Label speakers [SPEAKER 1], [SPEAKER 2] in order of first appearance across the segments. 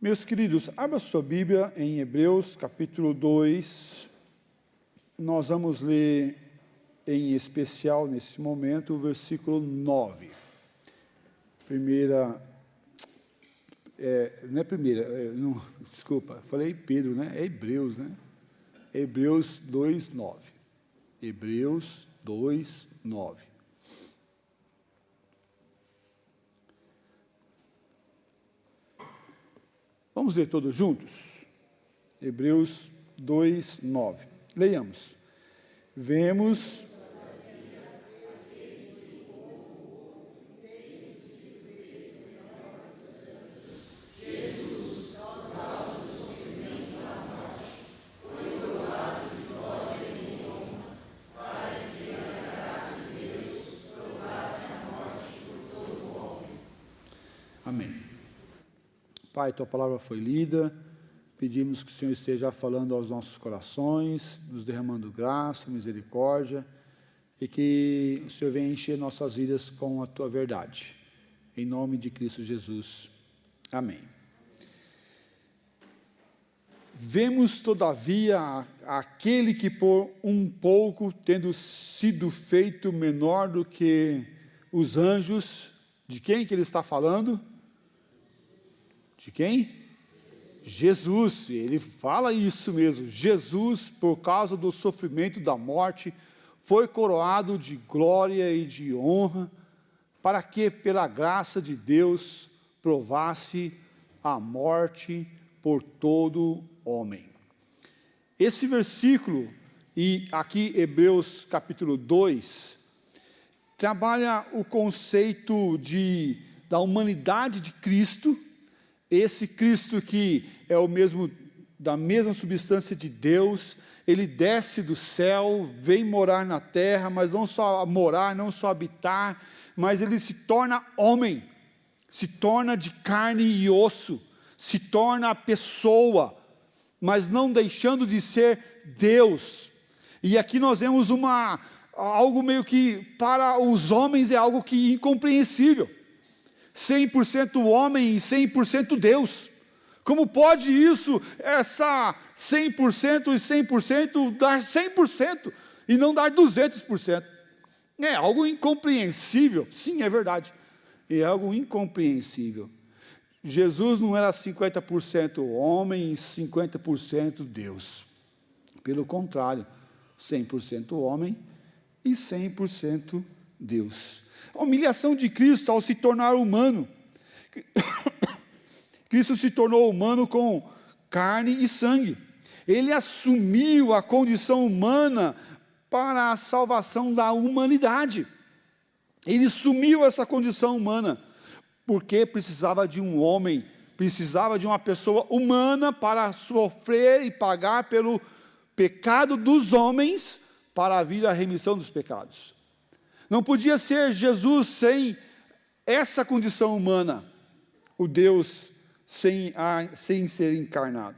[SPEAKER 1] Meus queridos, abra sua Bíblia em Hebreus, capítulo 2. Nós vamos ler, em especial, nesse momento, o versículo 9. Desculpa, falei Pedro, né? É Hebreus, né? Hebreus 2, 9. Hebreus 2, 9. Vamos ler todos juntos? Hebreus 2, 9. Leiamos. Vemos... Amém. Pai, Tua palavra foi lida, pedimos que o Senhor esteja falando aos nossos corações, nos derramando graça, misericórdia, e que o Senhor venha encher nossas vidas com a Tua verdade. Em nome de Cristo Jesus. Amém. Vemos, todavia, aquele que por um pouco, tendo sido feito menor do que os anjos, de quem que ele está falando? De quem? Jesus, ele fala isso mesmo. Jesus, por causa do sofrimento da morte, foi coroado de glória e de honra, para que, pela graça de Deus, provasse a morte por todo homem. Esse versículo, e aqui Hebreus capítulo 2, trabalha o conceito da humanidade de Cristo. Esse Cristo que é da mesma substância de Deus, ele desce do céu, vem morar na terra, mas não só morar, não só habitar, mas ele se torna homem, se torna de carne e osso, se torna pessoa, mas não deixando de ser Deus. E aqui nós vemos algo meio que para os homens é algo que incompreensível. 100% homem e 100% Deus. Como pode isso, essa 100% e 100% dar 100% e não dar 200%? É algo incompreensível. Sim, é verdade. É algo incompreensível. Jesus não era 50% homem e 50% Deus. Pelo contrário, 100% homem e 100% Deus. A humilhação de Cristo ao se tornar humano. Cristo se tornou humano com carne e sangue. Ele assumiu a condição humana para a salvação da humanidade. Ele assumiu essa condição humana, porque precisava de um homem, precisava de uma pessoa humana para sofrer e pagar pelo pecado dos homens, para vir a remissão dos pecados. Não podia ser Jesus sem essa condição humana, o Deus sem ser encarnado.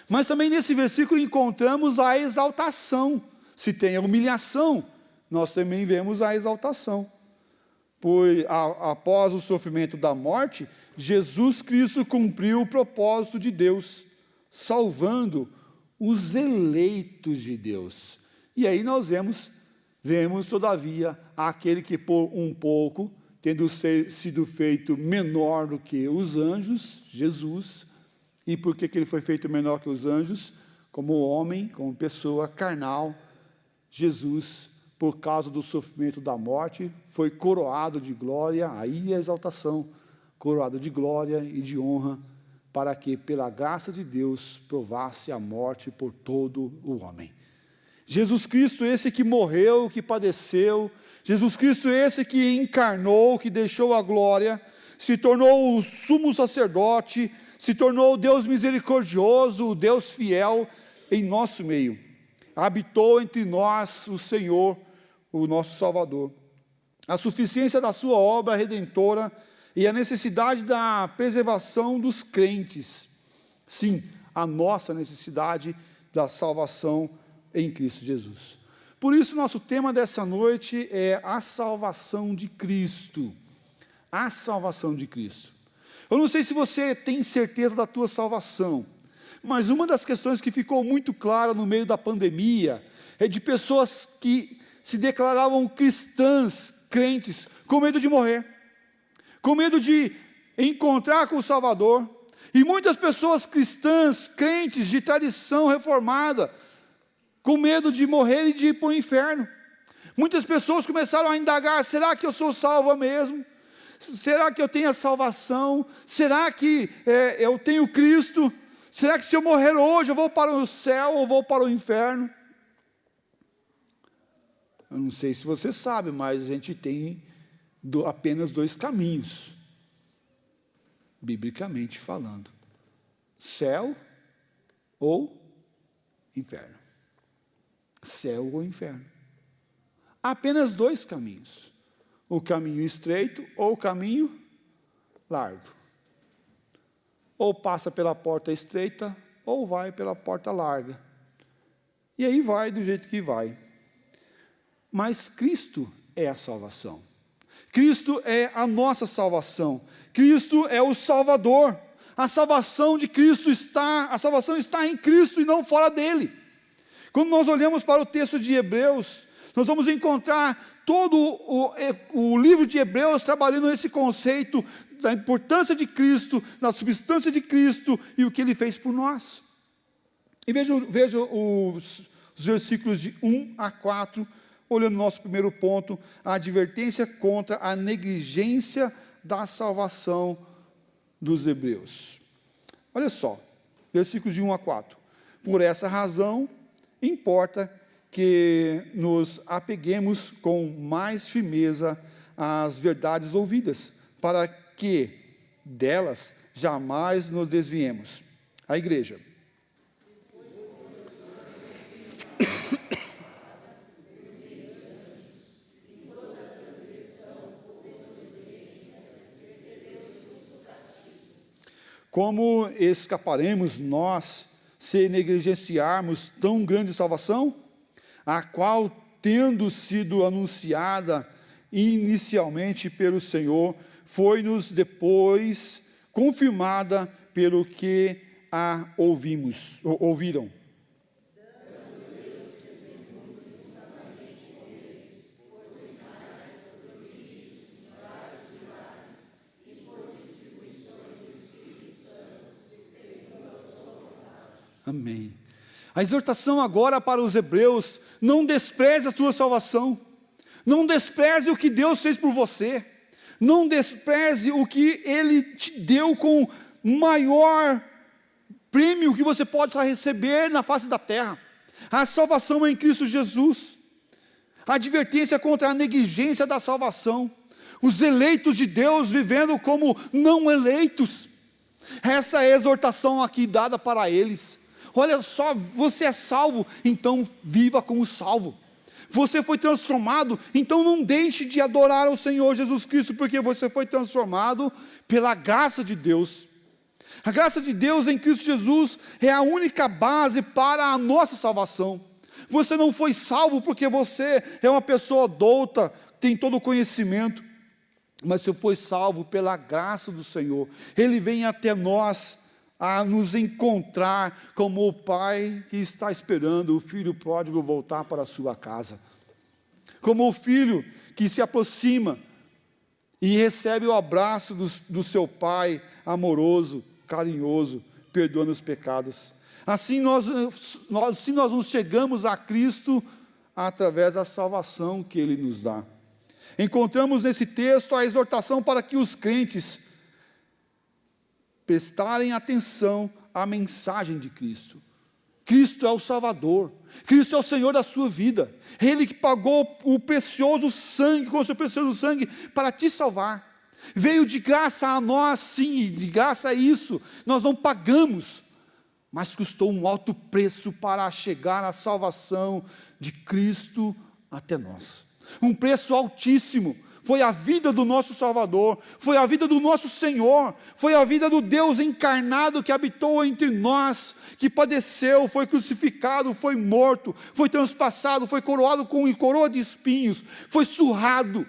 [SPEAKER 1] Mas também nesse versículo encontramos a exaltação. Se tem a humilhação, nós também vemos a exaltação. Pois após o sofrimento da morte, Jesus Cristo cumpriu o propósito de Deus, salvando os eleitos de Deus. E aí nós vemos, todavia, aquele que por um pouco, tendo sido feito menor do que os anjos, Jesus. E por que ele foi feito menor que os anjos? Como homem, como pessoa carnal, Jesus, por causa do sofrimento da morte, foi coroado de glória, aí a exaltação, coroado de glória e de honra, para que, pela graça de Deus, provasse a morte por todo o homem. Jesus Cristo, esse que morreu, que padeceu, Jesus Cristo, esse que encarnou, que deixou a glória, se tornou o sumo sacerdote, se tornou o Deus misericordioso, o Deus fiel em nosso meio. Habitou entre nós o Senhor, o nosso Salvador. A suficiência da sua obra redentora e a necessidade da preservação dos crentes. Sim, a nossa necessidade da salvação em Cristo Jesus. Por isso, nosso tema dessa noite é a salvação de Cristo. A salvação de Cristo. Eu não sei se você tem certeza da tua salvação, mas uma das questões que ficou muito clara no meio da pandemia é de pessoas que se declaravam cristãs, crentes, com medo de morrer, com medo de encontrar com o Salvador. E muitas pessoas cristãs, crentes de tradição reformada, com medo de morrer e de ir para o inferno. Muitas pessoas começaram a indagar: será que eu sou salvo mesmo? Será que eu tenho a salvação? Será que eu tenho Cristo? Será que se eu morrer hoje eu vou para o céu ou vou para o inferno? Eu não sei se você sabe, mas a gente tem apenas 2 caminhos, biblicamente falando: céu ou inferno. Céu ou inferno. Há apenas 2 caminhos: o caminho estreito ou o caminho largo. Ou passa pela porta estreita, ou vai pela porta larga. E aí vai do jeito que vai. Mas Cristo é a salvação. Cristo é a nossa salvação. Cristo é o Salvador. A salvação está em Cristo e não fora dele. Quando nós olhamos para o texto de Hebreus, nós vamos encontrar todo o livro de Hebreus trabalhando esse conceito da importância de Cristo, da substância de Cristo e o que Ele fez por nós. E veja os versículos de 1 a 4, olhando o nosso primeiro ponto, a advertência contra a negligência da salvação dos hebreus. Olha só, versículos de 1 a 4. Por essa razão, importa que nos apeguemos com mais firmeza às verdades ouvidas, para que delas jamais nos desviemos. A igreja. Como escaparemos nós se negligenciarmos tão grande salvação, a qual, tendo sido anunciada inicialmente pelo Senhor, foi-nos depois confirmada pelo que a ouviram. Amém. A exortação agora para os hebreus: não despreze a tua salvação, não despreze o que Deus fez por você, não despreze o que Ele te deu com maior prêmio que você pode receber na face da terra. A salvação é em Cristo Jesus. A advertência contra a negligência da salvação, os eleitos de Deus vivendo como não eleitos. Essa é a exortação aqui dada para eles. Olha só, você é salvo, então viva como salvo. Você foi transformado, então não deixe de adorar ao Senhor Jesus Cristo, porque você foi transformado pela graça de Deus. A graça de Deus em Cristo Jesus é a única base para a nossa salvação. Você não foi salvo porque você é uma pessoa douta, tem todo o conhecimento, mas você foi salvo pela graça do Senhor. Ele vem até nós a nos encontrar como o pai que está esperando o filho pródigo voltar para a sua casa, como o filho que se aproxima e recebe o abraço do seu pai amoroso, carinhoso, perdoando os pecados. Assim nós nos chegamos a Cristo através da salvação que Ele nos dá. Encontramos nesse texto a exortação para que os crentes prestarem atenção à mensagem de Cristo. Cristo é o Salvador, Cristo é o Senhor da sua vida, Ele que pagou o precioso sangue, com o seu precioso sangue, para te salvar. Veio de graça a nós, sim, de graça a isso, nós não pagamos, mas custou um alto preço para chegar à salvação de Cristo até nós. Um preço altíssimo. Foi a vida do nosso Salvador, foi a vida do nosso Senhor, foi a vida do Deus encarnado que habitou entre nós, que padeceu, foi crucificado, foi morto, foi transpassado, foi coroado com coroa de espinhos, foi surrado,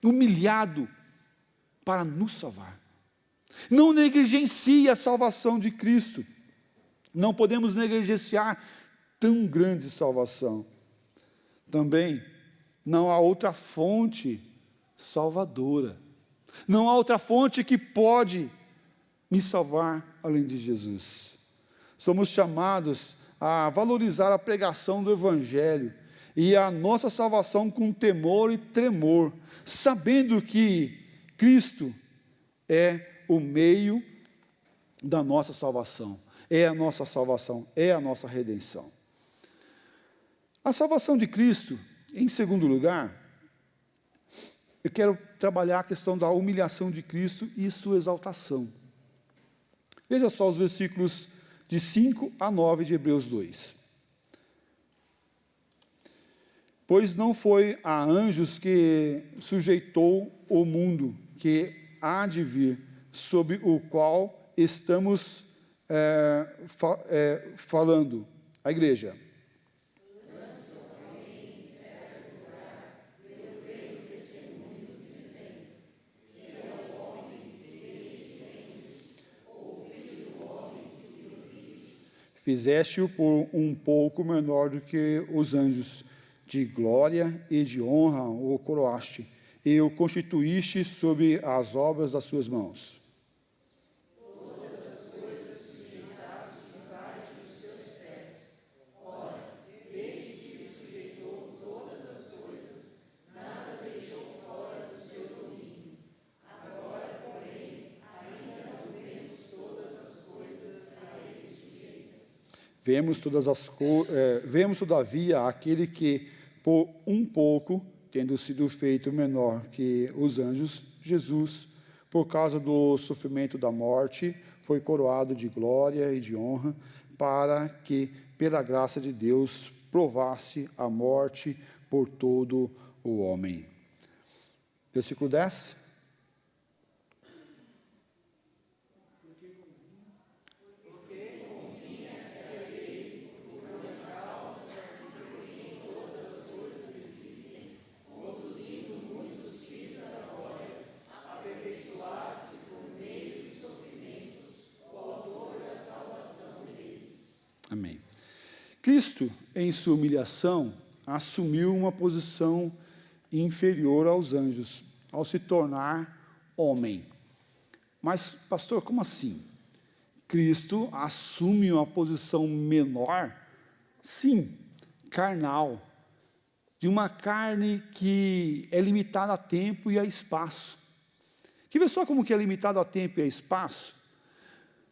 [SPEAKER 1] humilhado, para nos salvar. Não negligencie a salvação de Cristo. Não podemos negligenciar tão grande salvação. Também não há outra fonte salvadora. Não há outra fonte que pode me salvar além de Jesus. Somos chamados a valorizar a pregação do Evangelho e a nossa salvação com temor e tremor, sabendo que Cristo é o meio da nossa salvação, é a nossa salvação, é a nossa redenção. A salvação de Cristo, em segundo lugar, eu quero trabalhar a questão da humilhação de Cristo e sua exaltação. Veja só os versículos de 5 a 9 de Hebreus 2. Pois não foi a anjos que sujeitou o mundo que há de vir, sobre o qual estamos falando, a igreja. Fizeste-o por um pouco menor do que os anjos, de glória e de honra o coroaste, e o constituíste sobre as obras das suas mãos. Todas as coisas sujeitaste debaixo dos seus pés. Ora, desde que lhe sujeitou todas as coisas, nada deixou fora do seu domínio. Agora, porém, ainda não vemos todas as coisas a ele sujeitas. Vemos, todavia, aquele que, por um pouco, tendo sido feito menor que os anjos, Jesus, por causa do sofrimento da morte, foi coroado de glória e de honra, para que, pela graça de Deus, provasse a morte por todo o homem. Versículo 10. Amém. Cristo, em sua humilhação, assumiu uma posição inferior aos anjos, ao se tornar homem. Mas, pastor, como assim? Cristo assume uma posição menor? Sim, carnal, de uma carne que é limitada a tempo e a espaço. Quer ver só como que é limitado a tempo e a espaço?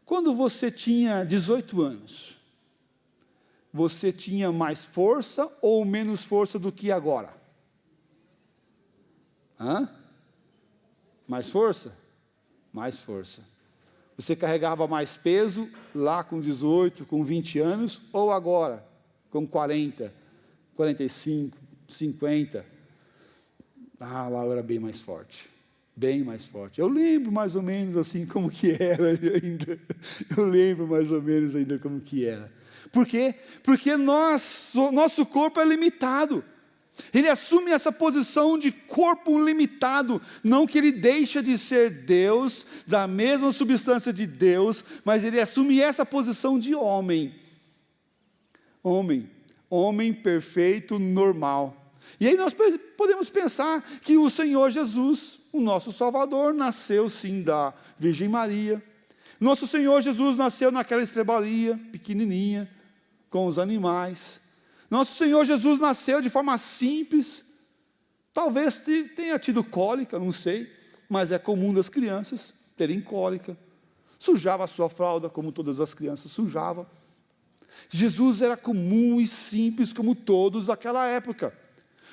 [SPEAKER 1] Quando você tinha 18 anos, você tinha mais força ou menos força do que agora? Mais força? Mais força. Você carregava mais peso lá com 18, com 20 anos, ou agora, com 40, 45, 50? Lá eu era bem mais forte. Bem mais forte. Eu lembro mais ou menos assim como que era ainda. Eu lembro mais ou menos ainda como que era. Por quê? Porque nosso corpo é limitado. Ele assume essa posição de corpo limitado. Não que ele deixa de ser Deus, da mesma substância de Deus, mas ele assume essa posição de homem. Homem perfeito, normal. E aí nós podemos pensar que o Senhor Jesus, o nosso Salvador, nasceu sim da Virgem Maria. Nosso Senhor Jesus nasceu naquela estrebaria pequenininha, com os animais. Nosso Senhor Jesus nasceu de forma simples. Talvez tenha tido cólica, não sei, mas é comum das crianças terem cólica. Sujava a sua fralda, como todas as crianças sujavam. Jesus era comum e simples, como todos daquela época,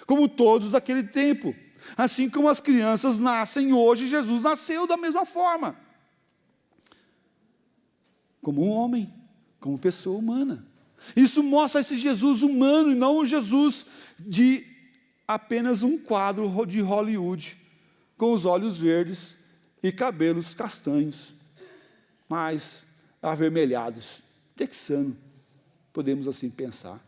[SPEAKER 1] como todos daquele tempo. Assim como as crianças nascem hoje, Jesus nasceu da mesma forma. Como um homem, como pessoa humana. Isso mostra esse Jesus humano e não o Jesus de apenas um quadro de Hollywood, com os olhos verdes e cabelos castanhos, mais avermelhados, texano, podemos assim pensar.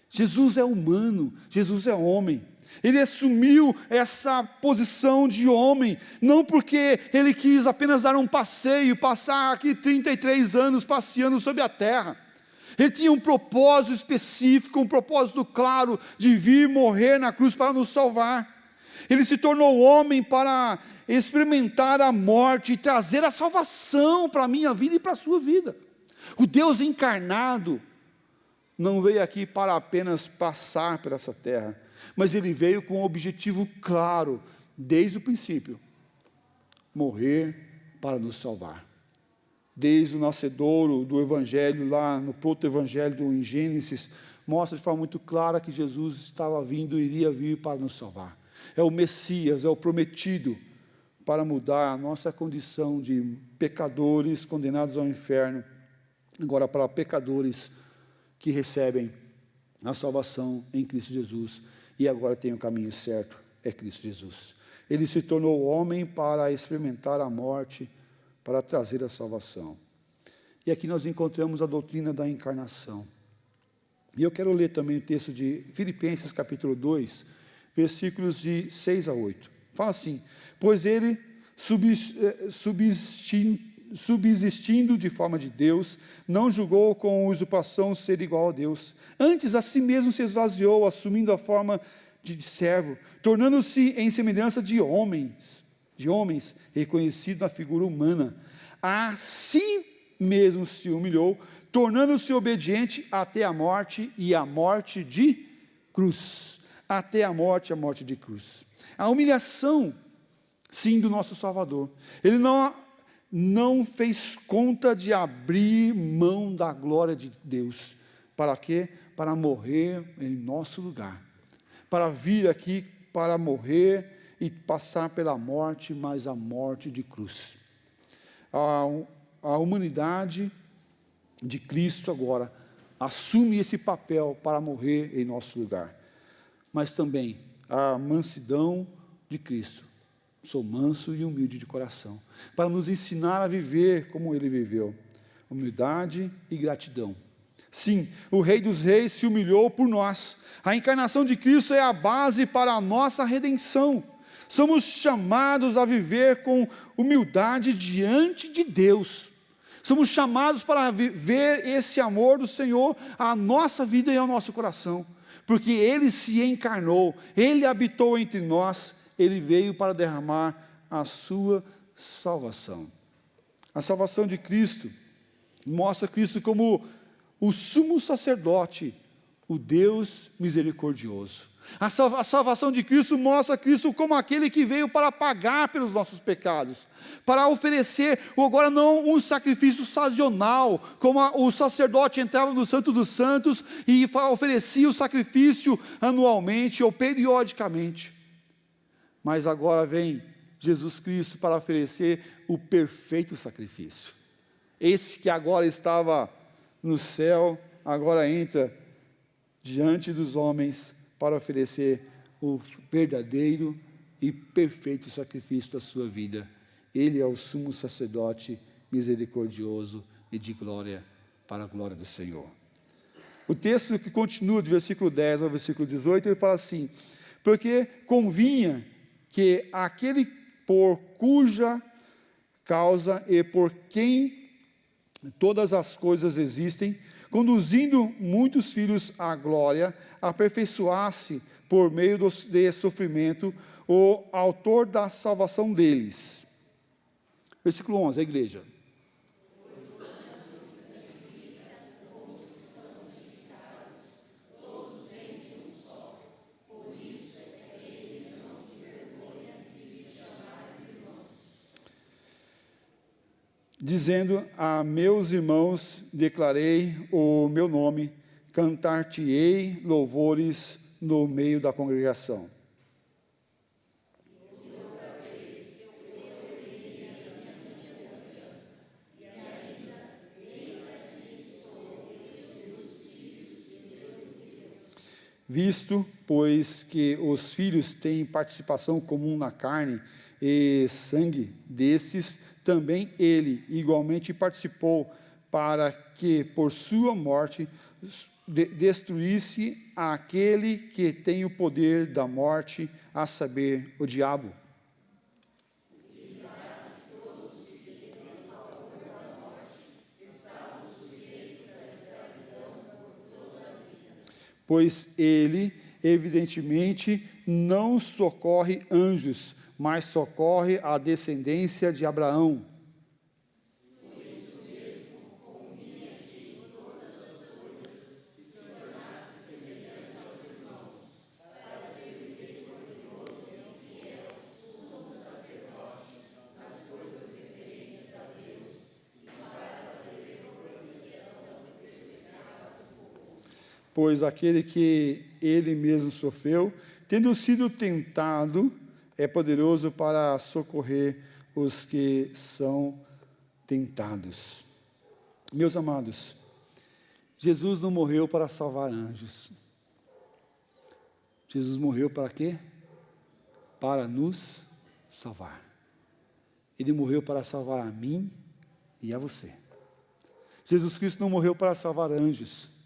[SPEAKER 1] Jesus é humano, Jesus é homem. Ele assumiu essa posição de homem, não porque ele quis apenas dar um passeio, passar aqui 33 anos passeando sobre a terra. Ele tinha um propósito específico, um propósito claro de vir morrer na cruz para nos salvar. Ele se tornou homem para experimentar a morte e trazer a salvação para a minha vida e para a sua vida. O Deus encarnado não veio aqui para apenas passar por essa terra, mas ele veio com um objetivo claro, desde o princípio: morrer para nos salvar. Desde o nascedouro do Evangelho, lá no proto-evangelho em Gênesis, mostra de forma muito clara que Jesus estava vindo e iria vir para nos salvar. É o Messias, é o prometido para mudar a nossa condição de pecadores condenados ao inferno, agora para pecadores que recebem a salvação em Cristo Jesus, e agora tem o caminho certo, é Cristo Jesus. Ele se tornou homem para experimentar a morte, para trazer a salvação. E aqui nós encontramos a doutrina da encarnação. E eu quero ler também o texto de Filipenses capítulo 2, versículos de 6 a 8. Fala assim: pois ele, subsistindo de forma de Deus, não julgou com usurpação ser igual a Deus. Antes, a si mesmo se esvaziou, assumindo a forma de servo, tornando-se em semelhança de homens, reconhecido na figura humana. A si mesmo se humilhou, tornando-se obediente até a morte, e a morte de cruz. Até a morte de cruz. A humilhação, sim, do nosso Salvador. Ele não fez conta de abrir mão da glória de Deus. Para quê? Para morrer em nosso lugar. Para vir aqui, para morrer e passar pela morte, mas a morte de cruz. A humanidade de Cristo agora assume esse papel para morrer em nosso lugar. Mas também a mansidão de Cristo. Sou manso e humilde de coração, para nos ensinar a viver como ele viveu. Humildade e gratidão. Sim, o Rei dos Reis se humilhou por nós. A encarnação de Cristo é a base para a nossa redenção. Somos chamados a viver com humildade diante de Deus. Somos chamados para ver esse amor do Senhor à nossa vida e ao nosso coração. Porque Ele se encarnou, Ele habitou entre nós, Ele veio para derramar a sua salvação. A salvação de Cristo mostra Cristo como o sumo sacerdote, o Deus misericordioso. A salvação de Cristo mostra Cristo como aquele que veio para pagar pelos nossos pecados, para oferecer, agora não um sacrifício sazonal, como o sacerdote entrava no Santo dos Santos e oferecia o sacrifício anualmente ou periodicamente. Mas agora vem Jesus Cristo para oferecer o perfeito sacrifício. Esse que agora estava no céu, agora entra diante dos homens para oferecer o verdadeiro e perfeito sacrifício da sua vida. Ele é o sumo sacerdote misericordioso e de glória para a glória do Senhor. O texto que continua, do versículo 10 ao versículo 18, ele fala assim: porque convinha que aquele por cuja causa e por quem todas as coisas existem, conduzindo muitos filhos à glória, aperfeiçoasse por meio de sofrimento o autor da salvação deles. Versículo 11, a igreja. Dizendo: a meus irmãos declarei o meu nome, cantar-te-ei louvores no meio da congregação. Visto, pois, que os filhos têm participação comum na carne e sangue destes, também ele igualmente participou, para que por sua morte destruísse aquele que tem o poder da morte, a saber, o diabo. Pois ele, evidentemente, não socorre anjos, mas socorre a descendência de Abraão. Pois aquele que ele mesmo sofreu, tendo sido tentado, é poderoso para socorrer os que são tentados. Meus amados, Jesus não morreu para salvar anjos. Jesus morreu para quê? Para nos salvar. Ele morreu para salvar a mim e a você. Jesus Cristo não morreu para salvar anjos.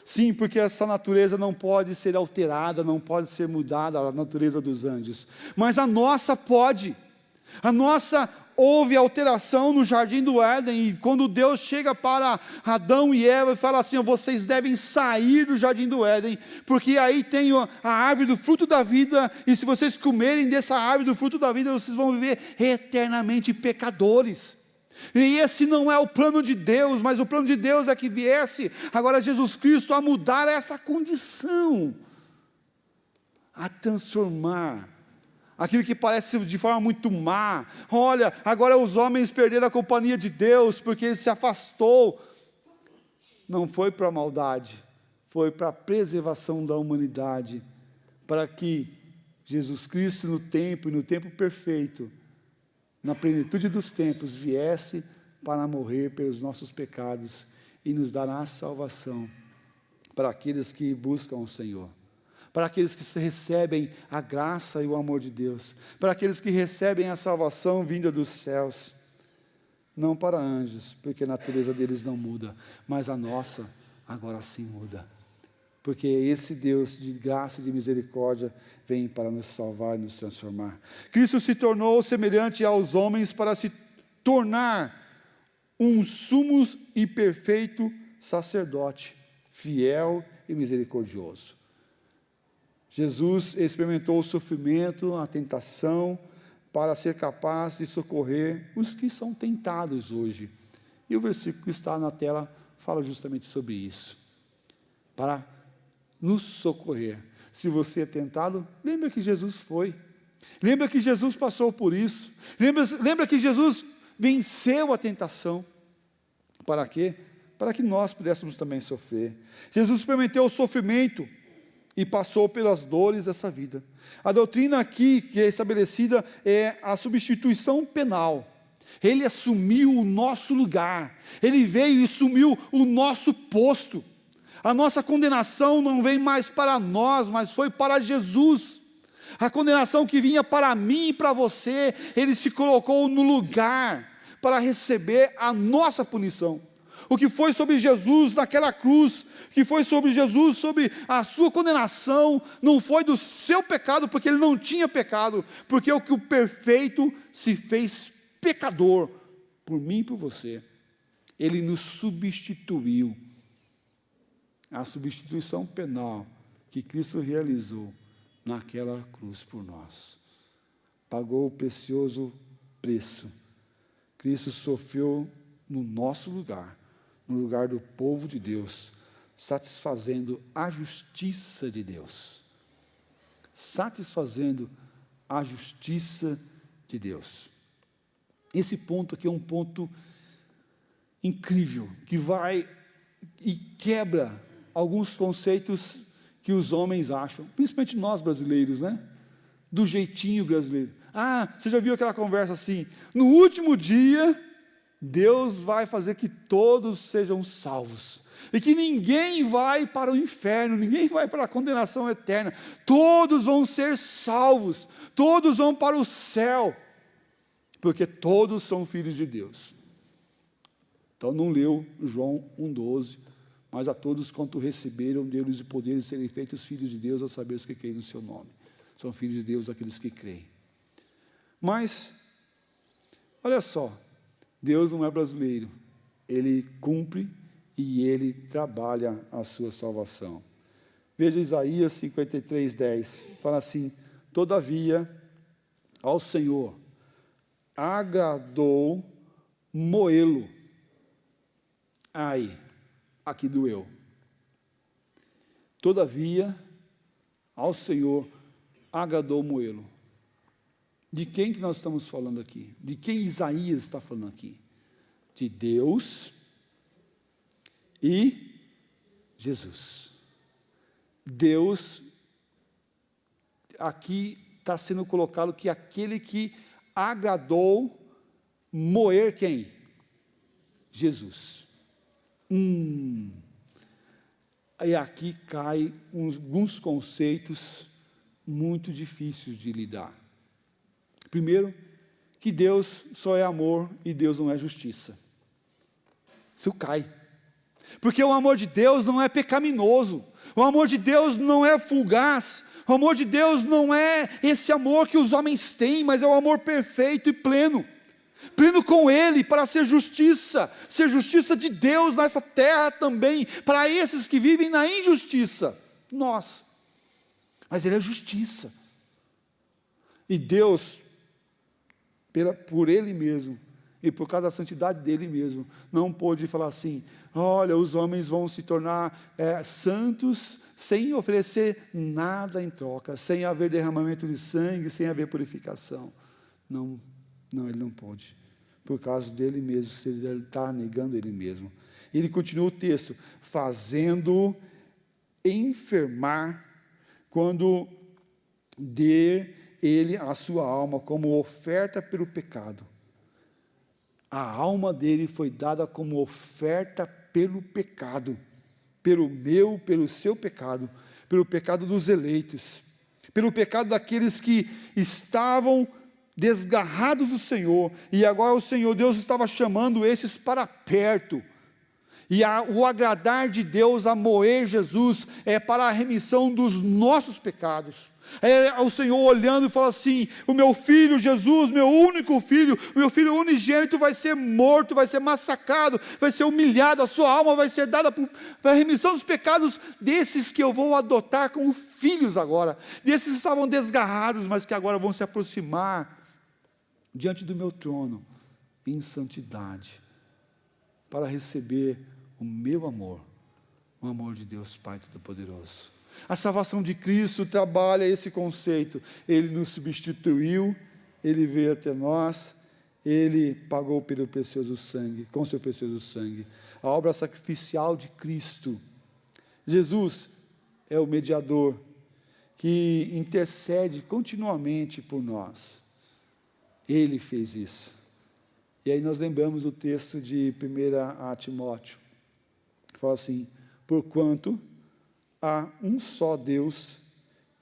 [SPEAKER 1] Sim, porque essa natureza não pode ser alterada, não pode ser mudada, a natureza dos anjos. Mas a nossa pode. A nossa houve alteração no jardim do Éden, e quando Deus chega para Adão e Eva e fala assim: vocês devem sair do jardim do Éden, porque aí tem a árvore do fruto da vida, e se vocês comerem dessa árvore do fruto da vida, vocês vão viver eternamente pecadores. E esse não é o plano de Deus, mas o plano de Deus é que viesse agora Jesus Cristo a mudar essa condição, a transformar aquilo que parece de forma muito má. Olha, agora os homens perderam a companhia de Deus, porque ele se afastou. Não foi para a maldade, foi para a preservação da humanidade, para que Jesus Cristo no tempo perfeito, na plenitude dos tempos, viesse para morrer pelos nossos pecados e nos dar a salvação para aqueles que buscam o Senhor, para aqueles que recebem a graça e o amor de Deus, para aqueles que recebem a salvação vinda dos céus, não para anjos, porque a natureza deles não muda, mas a nossa agora sim muda, porque esse Deus de graça e de misericórdia vem para nos salvar e nos transformar. Cristo se tornou semelhante aos homens para se tornar um sumo e perfeito sacerdote, fiel e misericordioso. Jesus experimentou o sofrimento, a tentação, para ser capaz de socorrer os que são tentados hoje. E o versículo que está na tela fala justamente sobre isso. Para nos socorrer. Se você é tentado, lembra que Jesus foi. Lembra que Jesus passou por isso. Lembra que Jesus venceu a tentação. Para quê? Para que nós pudéssemos também sofrer. Jesus experimentou o sofrimento e passou pelas dores dessa vida. A doutrina aqui que é estabelecida é a substituição penal. Ele assumiu o nosso lugar. Ele veio e assumiu o nosso posto. A nossa condenação não vem mais para nós, mas foi para Jesus. A condenação que vinha para mim e para você, Ele se colocou no lugar para receber a nossa punição. O que foi sobre Jesus naquela cruz, o que foi sobre Jesus, sobre a sua condenação, não foi do seu pecado, porque Ele não tinha pecado, porque o que o perfeito se fez pecador, por mim e por você. Ele nos substituiu. A substituição penal que Cristo realizou naquela cruz por nós. Pagou o precioso preço. Cristo sofreu no nosso lugar, no lugar do povo de Deus, satisfazendo a justiça de Deus. Satisfazendo a justiça de Deus. Esse ponto aqui é um ponto incrível, que vai e quebra alguns conceitos que os homens acham, principalmente nós brasileiros, né? Do jeitinho brasileiro. Ah, você já viu aquela conversa assim? No último dia, Deus vai fazer que todos sejam salvos. E que ninguém vai para o inferno, ninguém vai para a condenação eterna. Todos vão ser salvos. Todos vão para o céu. Porque todos são filhos de Deus. Então não leu João 1,12, mas a todos quanto receberam, deu-lhes o poder de serem feitos filhos de Deus, a saber os que creem no seu nome. São filhos de Deus aqueles que creem. Mas, olha só, Deus não é brasileiro, Ele cumpre e Ele trabalha a sua salvação. Veja Isaías 53:10, fala assim: todavia, ao Senhor agradou moê-lo. Ai, aqui doeu. Todavia, ao Senhor agradou moê-lo. De quem que nós estamos falando aqui? De quem Isaías está falando aqui? De Deus e Jesus. Deus, aqui está sendo colocado que aquele que agradou moer quem? Jesus. E aqui cai alguns conceitos muito difíceis de lidar. Primeiro, que Deus só é amor e Deus não é justiça. Isso cai. Porque o amor de Deus não é pecaminoso. O amor de Deus não é fugaz. O amor de Deus não é esse amor que os homens têm, mas é o amor perfeito e pleno. Pleno com Ele, para ser justiça de Deus nessa terra também, para esses que vivem na injustiça, nós. Mas Ele é justiça. E Deus, por Ele mesmo, e por causa da santidade dEle mesmo, não pôde falar assim: olha, os homens vão se tornar santos, sem oferecer nada em troca, sem haver derramamento de sangue, sem haver purificação. Não, Ele não pôde, por causa dele mesmo, se ele está negando ele mesmo. Ele continua o texto: fazendo enfermar, quando der ele a sua alma como oferta pelo pecado. A alma dele foi dada como oferta pelo pecado, pelo seu pecado, pelo pecado dos eleitos, pelo pecado daqueles que estavam desgarrados do Senhor, e agora o Senhor Deus estava chamando esses para perto. E o agradar de Deus a moer Jesus é para a remissão dos nossos pecados. É o Senhor olhando e fala assim: o meu filho Jesus, meu único filho, meu filho unigênito vai ser morto, vai ser massacrado, vai ser humilhado, a sua alma vai ser dada para a remissão dos pecados desses que eu vou adotar como filhos agora, desses que estavam desgarrados, mas que agora vão se aproximar diante do meu trono em santidade, para receber o meu amor, o amor de Deus Pai Todo-Poderoso. A salvação de Cristo trabalha esse conceito. Ele nos substituiu, Ele veio até nós, Ele pagou pelo precioso sangue, com seu precioso sangue. A obra sacrificial de Cristo. Jesus é o mediador que intercede continuamente por nós. Ele fez isso. E aí nós lembramos o texto de 1 Timóteo, que fala assim: porquanto há um só Deus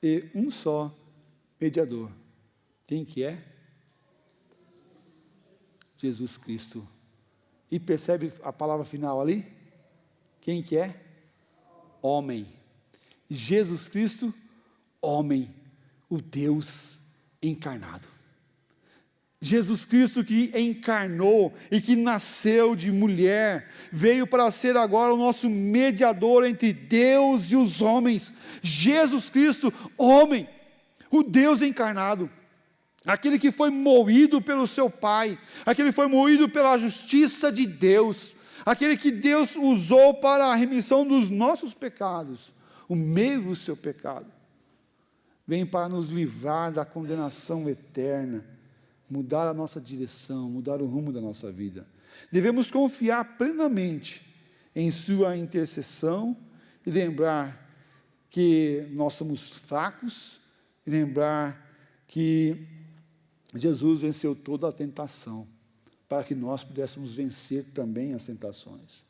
[SPEAKER 1] e um só mediador. Quem que é? Jesus Cristo. E percebe a palavra final ali? Quem que é? Homem. Jesus Cristo, homem, o Deus encarnado. Jesus Cristo que encarnou e que nasceu de mulher, veio para ser agora o nosso mediador entre Deus e os homens. Jesus Cristo, homem, o Deus encarnado, aquele que foi moído pelo seu Pai, aquele que foi moído pela justiça de Deus, aquele que Deus usou para a remissão dos nossos pecados, o meu e o seu pecado, vem para nos livrar da condenação eterna, mudar a nossa direção, mudar o rumo da nossa vida. Devemos confiar plenamente em sua intercessão e lembrar que nós somos fracos, e lembrar que Jesus venceu toda a tentação, para que nós pudéssemos vencer também as tentações.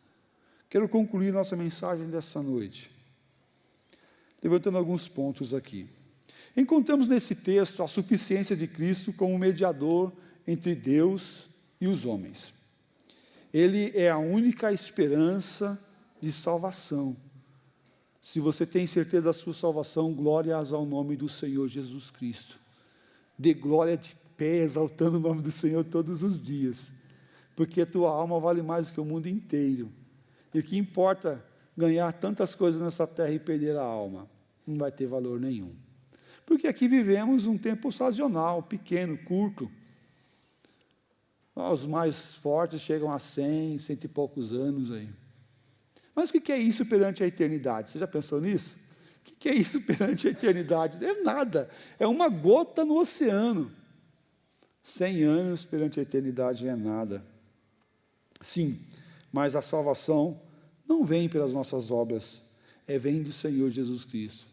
[SPEAKER 1] Quero concluir nossa mensagem dessa noite, levantando alguns pontos aqui. Encontramos nesse texto a suficiência de Cristo como mediador entre Deus e os homens. Ele é a única esperança de salvação. Se você tem certeza da sua salvação, glórias ao nome do Senhor Jesus Cristo. Dê glória de pé, exaltando o nome do Senhor todos os dias, porque a tua alma vale mais do que o mundo inteiro. E o que importa ganhar tantas coisas nessa terra e perder a alma? Não vai ter valor nenhum. Porque aqui vivemos um tempo sazonal, pequeno, curto. Os mais fortes chegam a 100 e poucos anos aí. Mas o que é isso perante a eternidade? Você já pensou nisso? O que é isso perante a eternidade? É nada, é uma gota no oceano. 100 anos perante a eternidade é nada. Sim, mas a salvação não vem pelas nossas obras, vem do Senhor Jesus Cristo.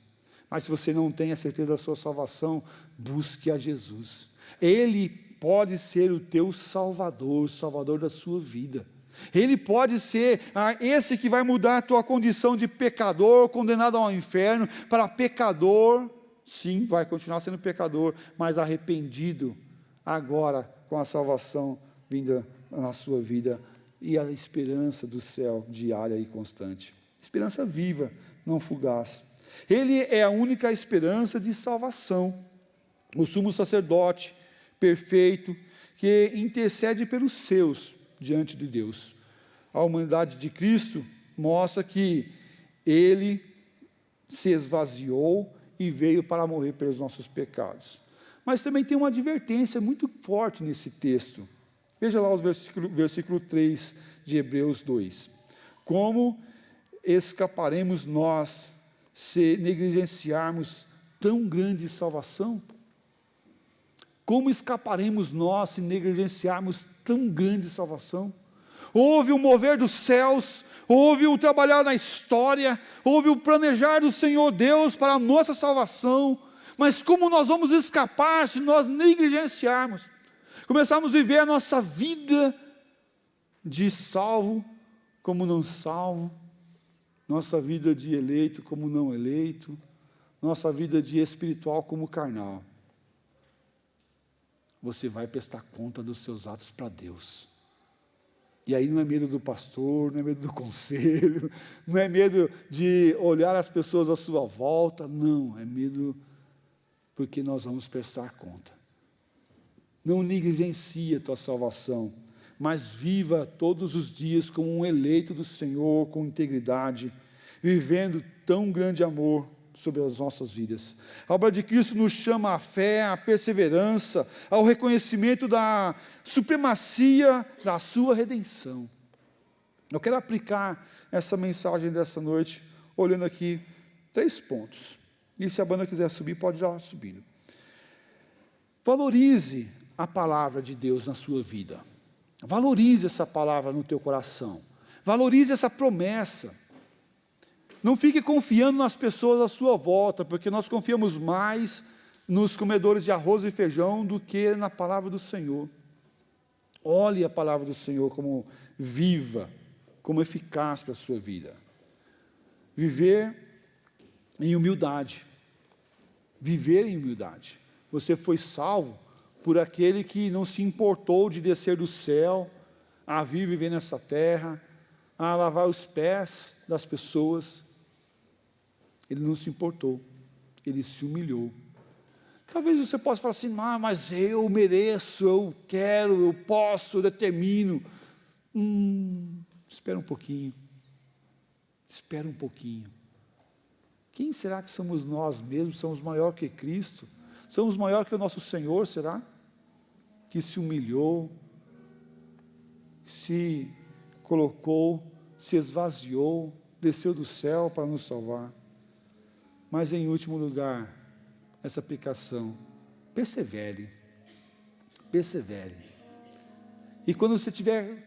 [SPEAKER 1] Mas se você não tem a certeza da sua salvação, busque a Jesus. Ele pode ser o teu Salvador, o Salvador da sua vida. Ele pode ser esse que vai mudar a tua condição de pecador, condenado ao inferno, para pecador, sim, vai continuar sendo pecador, mas arrependido, agora com a salvação vinda na sua vida, e a esperança do céu diária e constante. Esperança viva, não fugaz. Ele é a única esperança de salvação. O sumo sacerdote perfeito, que intercede pelos seus diante de Deus. A humanidade de Cristo mostra que Ele se esvaziou e veio para morrer pelos nossos pecados. Mas também tem uma advertência muito forte nesse texto. Veja lá o versículo 3 de Hebreus 2. Como escaparemos nós se negligenciarmos tão grande salvação? Como escaparemos nós se negligenciarmos tão grande salvação? Houve o mover dos céus, houve o trabalhar na história, houve o planejar do Senhor Deus para a nossa salvação, mas como nós vamos escapar se nós negligenciarmos? Começarmos a viver a nossa vida de salvo como não salvo, nossa vida de eleito como não eleito, nossa vida de espiritual como carnal. Você vai prestar conta dos seus atos para Deus. E aí não é medo do pastor, não é medo do conselho, não é medo de olhar as pessoas à sua volta, não, é medo porque nós vamos prestar conta. Não negligencie a tua salvação, mas viva todos os dias como um eleito do Senhor, com integridade, vivendo tão grande amor sobre as nossas vidas. A obra de Cristo nos chama à fé, à perseverança, ao reconhecimento da supremacia da sua redenção. Eu quero aplicar essa mensagem dessa noite, olhando aqui 3 pontos. E se a banda quiser subir, pode já subindo. Valorize a palavra de Deus na sua vida. Valorize essa palavra no teu coração. Valorize essa promessa. Não fique confiando nas pessoas à sua volta, porque nós confiamos mais nos comedores de arroz e feijão do que na palavra do Senhor. Olhe a palavra do Senhor como viva, como eficaz para a sua vida. Viver em humildade. Viver em humildade. Você foi salvo por aquele que não se importou de descer do céu, a vir viver nessa terra, a lavar os pés das pessoas. Ele não se importou, ele se humilhou. Talvez você possa falar assim, mas eu mereço, eu quero, eu posso, eu determino. Espera um pouquinho. Espera um pouquinho. Quem será que somos nós mesmos? Somos maior que Cristo? Somos maior que o nosso Senhor, será? Que se humilhou, se colocou, se esvaziou, desceu do céu para nos salvar. Mas em último lugar, essa aplicação, persevere, persevere. E quando você estiver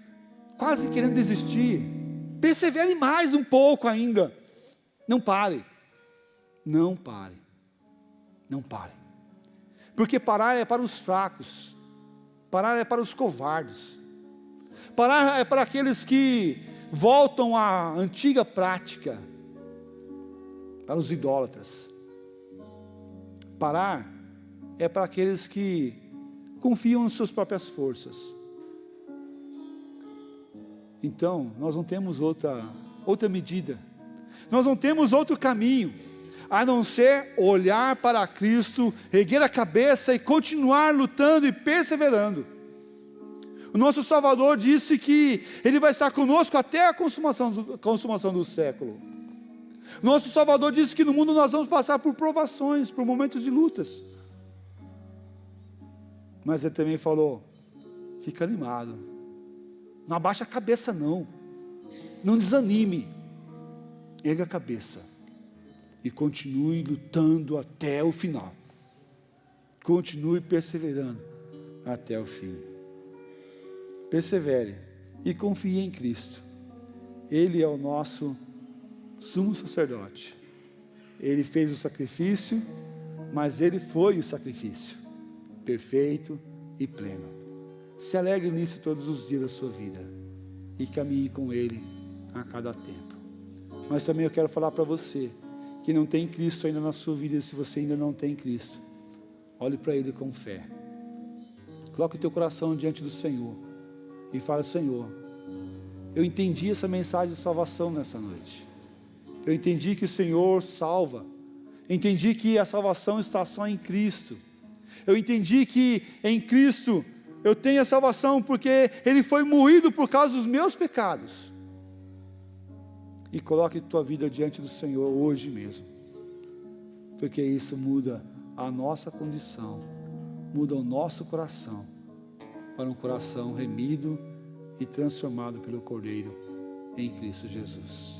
[SPEAKER 1] quase querendo desistir, persevere mais um pouco ainda. Não pare, não pare, não pare. Porque parar é para os fracos, parar é para os covardes, parar é para aqueles que voltam à antiga prática, para os idólatras. Parar é para aqueles que confiam em suas próprias forças. Então, nós não temos outra outra medida. Nós não temos outro caminho, a não ser olhar para Cristo, erguer a cabeça e continuar lutando e perseverando. O nosso Salvador disse que Ele vai estar conosco até a consumação do século. Nosso Salvador disse que no mundo nós vamos passar por provações, por momentos de lutas. Mas Ele também falou, fica animado, não abaixa a cabeça não desanime, erga a cabeça e continue lutando até o final, continue perseverando até o fim. Persevere e confie em Cristo. Ele é o nosso sumo sacerdote. Ele fez o sacrifício, mas Ele foi o sacrifício, perfeito e pleno. Se alegre nisso todos os dias da sua vida e caminhe com Ele a cada tempo. Mas também eu quero falar para você que não tem Cristo ainda na sua vida. Se você ainda não tem Cristo, olhe para Ele com fé, coloque o teu coração diante do Senhor e fala: Senhor, eu entendi essa mensagem de salvação nessa noite. Eu entendi que o Senhor salva, entendi que a salvação está só em Cristo. Eu entendi que em Cristo eu tenho a salvação porque Ele foi moído por causa dos meus pecados. E coloque tua vida diante do Senhor hoje mesmo, porque isso muda a nossa condição, muda o nosso coração, para um coração remido e transformado pelo Cordeiro em Cristo Jesus.